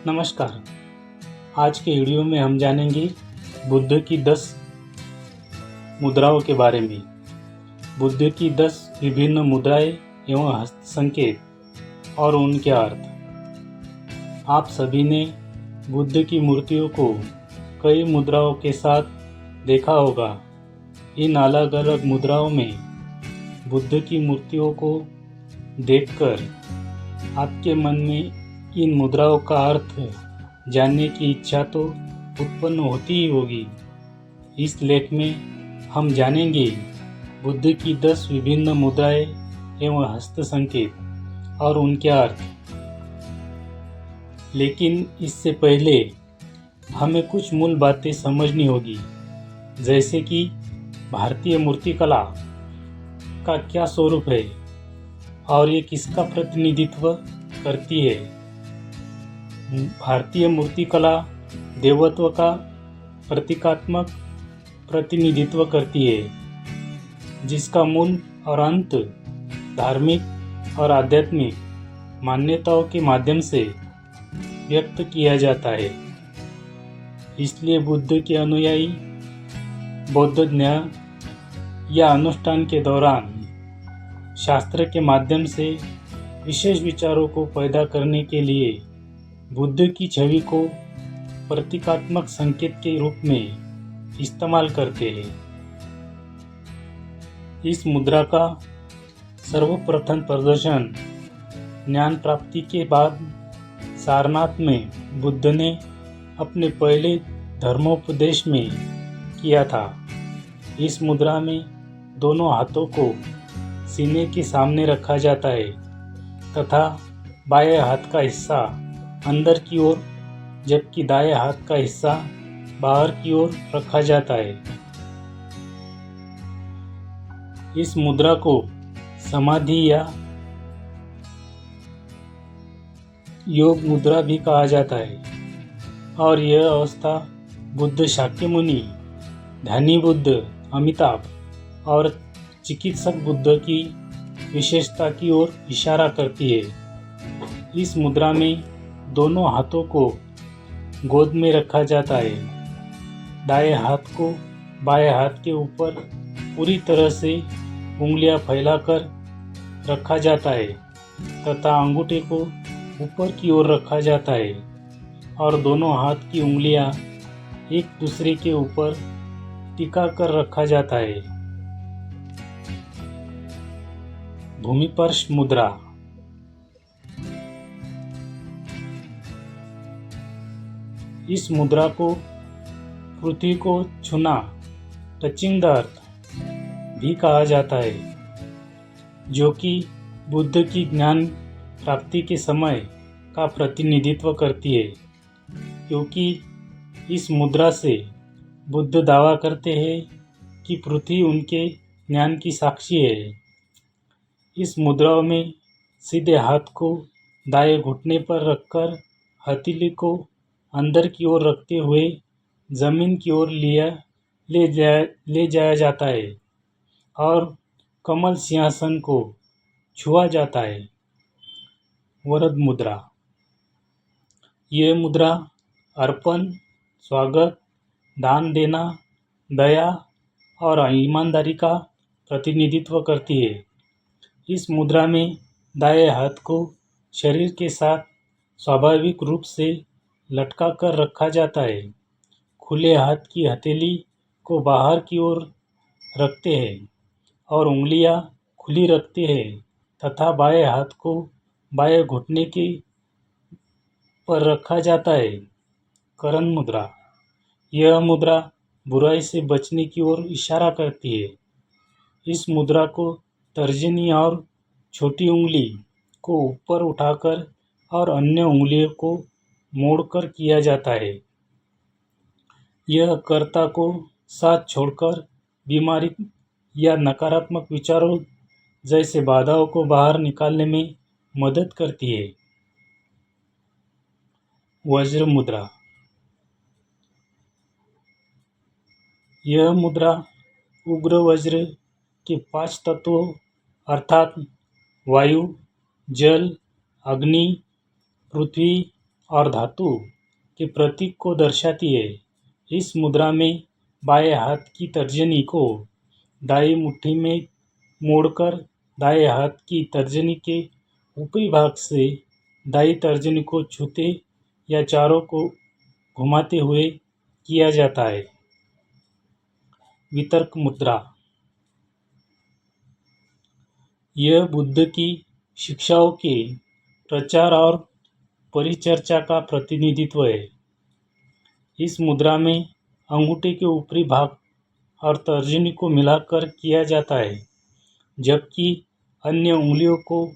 नमस्कार। आज के वीडियो में हम जानेंगे बुद्ध की 10 मुद्राओं के बारे में। बुद्ध की 10 विभिन्न मुद्राएं एवं हस्त संकेत और उनके अर्थ। आप सभी ने बुद्ध की मूर्तियों को कई मुद्राओं के साथ देखा होगा। इन अलग अलग मुद्राओं में बुद्ध की मूर्तियों को देखकर आपके मन में इन मुद्राओं का अर्थ जानने की इच्छा तो उत्पन्न होती ही होगी। इस लेख में हम जानेंगे बुद्ध की 10 विभिन्न मुद्राएं एवं हस्त संकेत और उनके अर्थ। लेकिन इससे पहले हमें कुछ मूल बातें समझनी होगी, जैसे कि भारतीय मूर्तिकला का क्या स्वरूप है और ये किसका प्रतिनिधित्व करती है। भारतीय मूर्तिकला देवत्व का प्रतीकात्मक प्रतिनिधित्व करती है, जिसका मूल और अंत धार्मिक और आध्यात्मिक मान्यताओं के माध्यम से व्यक्त किया जाता है। इसलिए बुद्ध के अनुयायी बौद्ध ज्ञान या अनुष्ठान के दौरान शास्त्र के माध्यम से विशेष विचारों को पैदा करने के लिए बुद्ध की छवि को प्रतीकात्मक संकेत के रूप में इस्तेमाल करते हैं। इस मुद्रा का सर्वप्रथम प्रदर्शन ज्ञान प्राप्ति के बाद सारनाथ में बुद्ध ने अपने पहले धर्मोपदेश में किया था। इस मुद्रा में दोनों हाथों को सीने के सामने रखा जाता है तथा बाएं हाथ का हिस्सा अंदर की ओर जबकि दाएं हाथ का हिस्सा बाहर की ओर रखा जाता है। इस मुद्रा को समाधि या योग मुद्रा भी कहा जाता है और यह अवस्था बुद्ध शाक्यमुनि, ध्यानी बुद्ध, अमिताभ और चिकित्सक बुद्ध की विशेषता की ओर इशारा करती है। इस मुद्रा में दोनों हाथों को गोद में रखा जाता है। दाएं हाथ को बाएं हाथ के ऊपर पूरी तरह से उंगलियां फैलाकर रखा जाता है तथा अंगूठे को ऊपर की ओर रखा जाता है और दोनों हाथ की उंगलियां एक दूसरे के ऊपर टिका कर रखा जाता है। भूमिस्पर्श मुद्रा। इस मुद्रा को पृथ्वी को छूना, टचिंग द अर्थ भी कहा जाता है, जो कि बुद्ध की ज्ञान प्राप्ति के समय का प्रतिनिधित्व करती है, क्योंकि इस मुद्रा से बुद्ध दावा करते हैं कि पृथ्वी उनके ज्ञान की साक्षी है। इस मुद्रा में सीधे हाथ को दाएं घुटने पर रखकर हथेली को अंदर की ओर रखते हुए जमीन की ओर ले जाया जाता है और कमल सिंहासन को छुआ जाता है। वरद मुद्रा। यह मुद्रा अर्पण, स्वागत, दान देना, दया और ईमानदारी का प्रतिनिधित्व करती है। इस मुद्रा में दाएं हाथ को शरीर के साथ स्वाभाविक रूप से लटका कर रखा जाता है। खुले हाथ की हथेली को बाहर की ओर रखते हैं और उंगलियां खुली रखते हैं तथा बाएं हाथ को बाएं घुटने के पर रखा जाता है। करण मुद्रा। यह मुद्रा बुराई से बचने की ओर इशारा करती है। इस मुद्रा को तर्जनी और छोटी उंगली को ऊपर उठाकर और अन्य उंगलियों को मोड़कर किया जाता है। यह कर्ता को साथ छोड़कर बीमारी या नकारात्मक विचारों जैसे बाधाओं को बाहर निकालने में मदद करती है। वज्र मुद्रा। यह मुद्रा उग्र वज्र के 5 तत्वों अर्थात वायु, जल, अग्नि, पृथ्वी और धातु के प्रतीक को दर्शाती है। इस मुद्रा में बाएं हाथ की तर्जनी को दाईं मुट्ठी में मोड़कर दाएं हाथ की तर्जनी के ऊपरी भाग से दाईं तर्जनी को छूते या चारों को घुमाते हुए किया जाता है। वितर्क मुद्रा। यह बुद्ध की शिक्षाओं के प्रचार और परिचर्चा का प्रतिनिधित्व है। इस मुद्रा में अंगूठे के ऊपरी भाग और तर्जनी को मिलाकर किया जाता है, जबकि अन्य उंगलियों को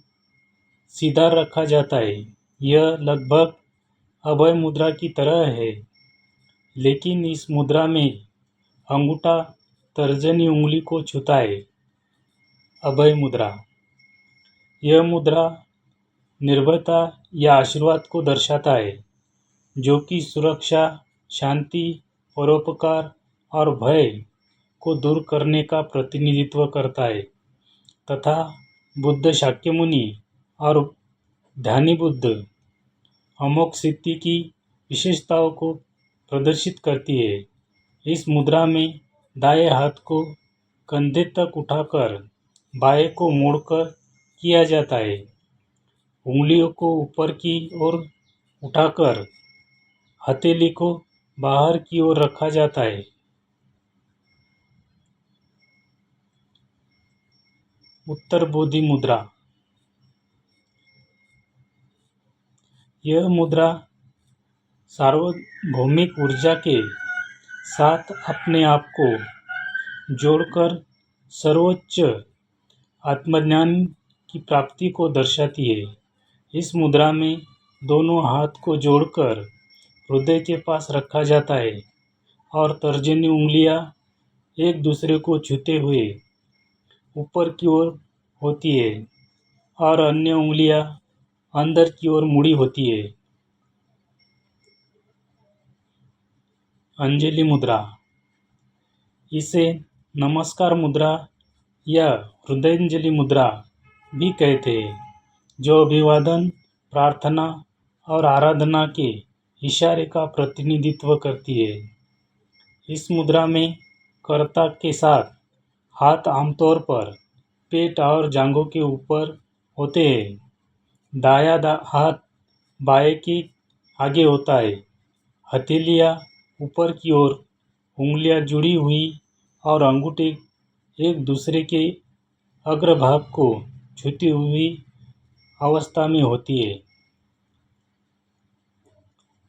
सीधा रखा जाता है। यह लगभग अभय मुद्रा की तरह है, लेकिन इस मुद्रा में अंगूठा तर्जनी उंगली को छूता है। अभय मुद्रा। यह मुद्रा निर्भयता या आशीर्वाद को दर्शाता है, जो कि सुरक्षा, शांति, परोपकार और भय को दूर करने का प्रतिनिधित्व करता है तथा बुद्ध शाक्यमुनि और ध्यानी बुद्ध अमोघ सिद्धि की विशेषताओं को प्रदर्शित करती है। इस मुद्रा में दाएं हाथ को कंधे तक उठाकर बाएं को मोड़कर किया जाता है। उंगलियों को ऊपर की ओर उठाकर हथेली को बाहर की ओर रखा जाता है। उत्तर बोधि मुद्रा। यह मुद्रा सार्वभौमिक ऊर्जा के साथ अपने आप को जोड़कर सर्वोच्च आत्मज्ञान की प्राप्ति को दर्शाती है। इस मुद्रा में दोनों हाथ को जोड़कर हृदय के पास रखा जाता है और तर्जनी उंगलियां एक दूसरे को छूते हुए ऊपर की ओर होती है और अन्य उंगलियां अंदर की ओर मुड़ी होती है। अंजलि मुद्रा। इसे नमस्कार मुद्रा या हृदयांजलि मुद्रा भी कहते हैं, जो अभिवादन, प्रार्थना और आराधना के इशारे का प्रतिनिधित्व करती है। इस मुद्रा में कर्ता के साथ हाथ आमतौर पर पेट और जांघों के ऊपर होते हैं। दायां हाथ बाएं के आगे होता है। हथेलियां ऊपर की ओर, उंगलियां जुड़ी हुई और अंगूठे एक दूसरे के अग्रभाग को छूती हुई अवस्था में होती है।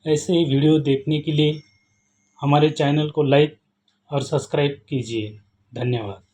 ऐसे ही वीडियो देखने के लिए हमारे चैनल को लाइक और सब्सक्राइब कीजिए। धन्यवाद।